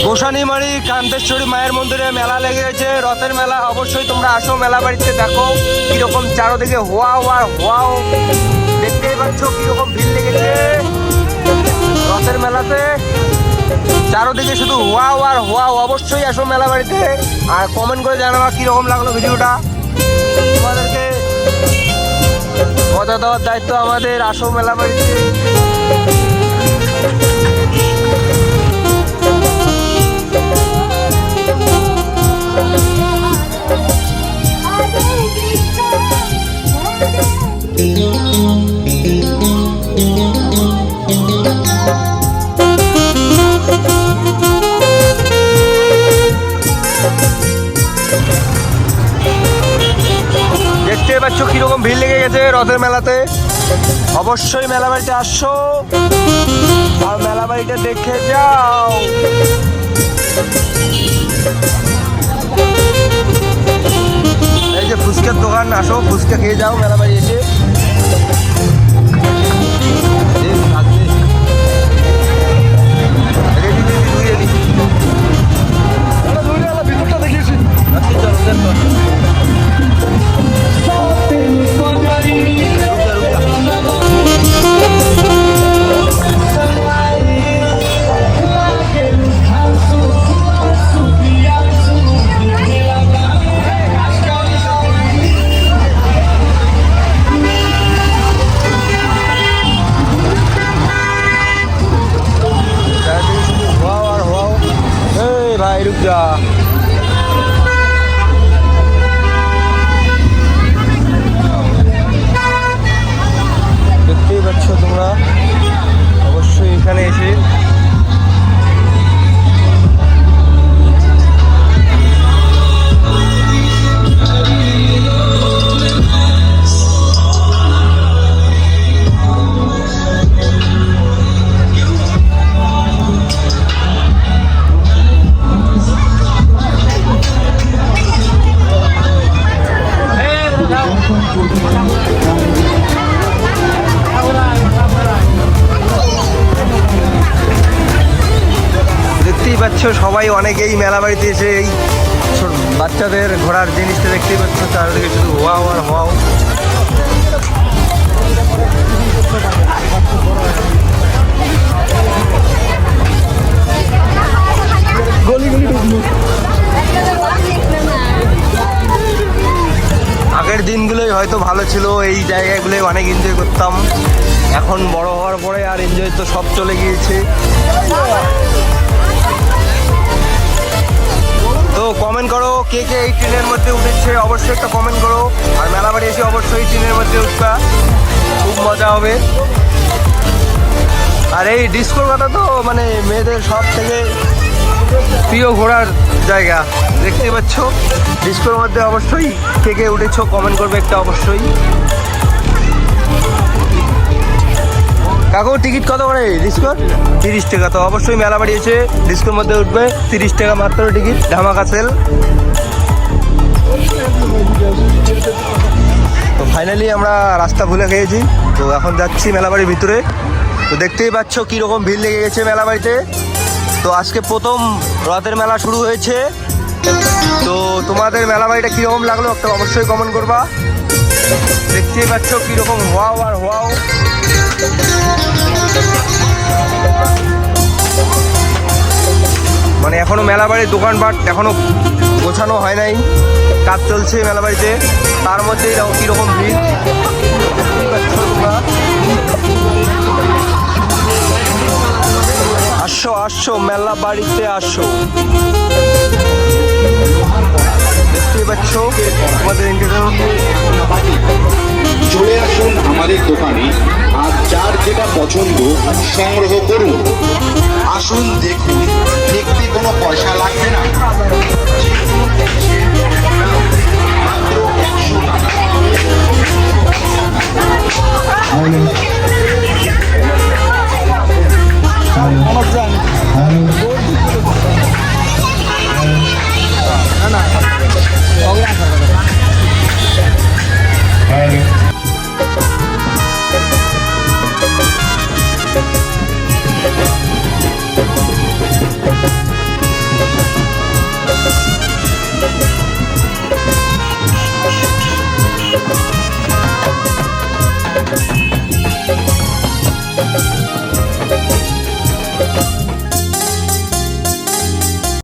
গোসানিমারি কান্তেশ্বরী মায়ের মন্দিরে মেলা লেগে গেছে, রথের মেলা। অবশ্যই তোমরা আসো মেলা বাড়িতে, দেখো কিরকম চারোদিকে হোয়াও আর হোয়াও। দেখতেই পাচ্ছ কিরকম ভিড় লেগেছে রথের মেলাতে, চারোদিকে শুধু হোয়াও আর হোয়াও। অবশ্যই আসো মেলা বাড়িতে, আর কমেন্ট করে জানাবা কিরকম লাগলো ভিডিওটা। তোমাদেরকে মজা দেওয়ার দায়িত্ব আমাদের, আসো মেলা বাড়িতে। দেখতে পাচ্ছ কিরকম ভিড় লেগে গেছে রথের মেলাতে। অবশ্যই মেলা বাড়িতে আসছো আর মেলা বাড়িটা দেখে যাও। এই যে ফুচকার দোকান, আসো ফুচকা খেয়ে যাও মেলা বাড়ি এসে। দেখতেই পাচ্ছ তোমরা, অবশ্যই এখানে এসে দেখতেই পাচ্ছ সবাই অনেকেই মেলা বাড়িতে এসে এই বাচ্চাদের ঘোরার জিনিসটা দেখতেই পাচ্ছ, চারিদিকে শুধু হোয়াও আর হোয়াও। আগের দিনগুলোই হয়তো ভালো ছিল, এই জায়গাগুলোই অনেক এনজয় করতাম। এখন বড় হওয়ার পরে আর এনজয় তো সব চলে গিয়েছে। তো কমেন্ট করো কে কে এই ট্রেনের মধ্যে উঠেছে, অবশ্যই একটা কমেন্ট করো। আর মেলা বাড়ি এসে অবশ্যই ট্রেনের মধ্যে উঠবা, খুব মজা হবে। আর এই ডিস্কোর কথা তো মানে মেয়েদের সব থেকে প্রিয় ঘোরার জায়গা, দেখতে পাচ্ছ। ডিস্কোর মধ্যে অবশ্যই কে কে উঠেছো কমেন্ট করবে একটা অবশ্যই। কাকু টিকিট কত করে ডিস্কোর? 30 টাকা। তো অবশ্যই মেলা বাড়ি এসে ডিস্কোর মধ্যে উঠবে, 30 টাকা মাত্র টিকিট, ধামাকা সেল। তো ফাইনালি আমরা রাস্তা ভুলে খেয়েছি, তো এখন যাচ্ছি মেলা বাড়ির ভিতরে। তো দেখতেই পাচ্ছ কীরকম ভিড় লেগে গেছে মেলা বাড়িতে। তো আজকে প্রথম রথের মেলা শুরু হয়েছে। তো তোমাদের মেলা বাড়িটা কীরকম লাগলো একটা অবশ্যই কমেন্ট করবা। দেখতেই পাচ্ছ কীরকম হোয়াও আর হোয়াও। মানে এখনো মেলা বাড়ির দোকানপাট এখনো গোছানো হয় নাই, কাজ চলছে মেলা বাড়িতে, তার মধ্যে কীরকম ভিড় দেখতেই পাচ্ছ তোমরা। আসো আসো মেলা বাড়িতে আসো, দেখতেই পাচ্ছ তোমাদের চলে আসুন আমাদের দোকানে, আর যার যেটা পছন্দ সংগ্রহ করুন। আসুন দেখুন, দেখতে কোনো পয়সা লাগবে না, মাত্র 100 টাকা। না টাটা।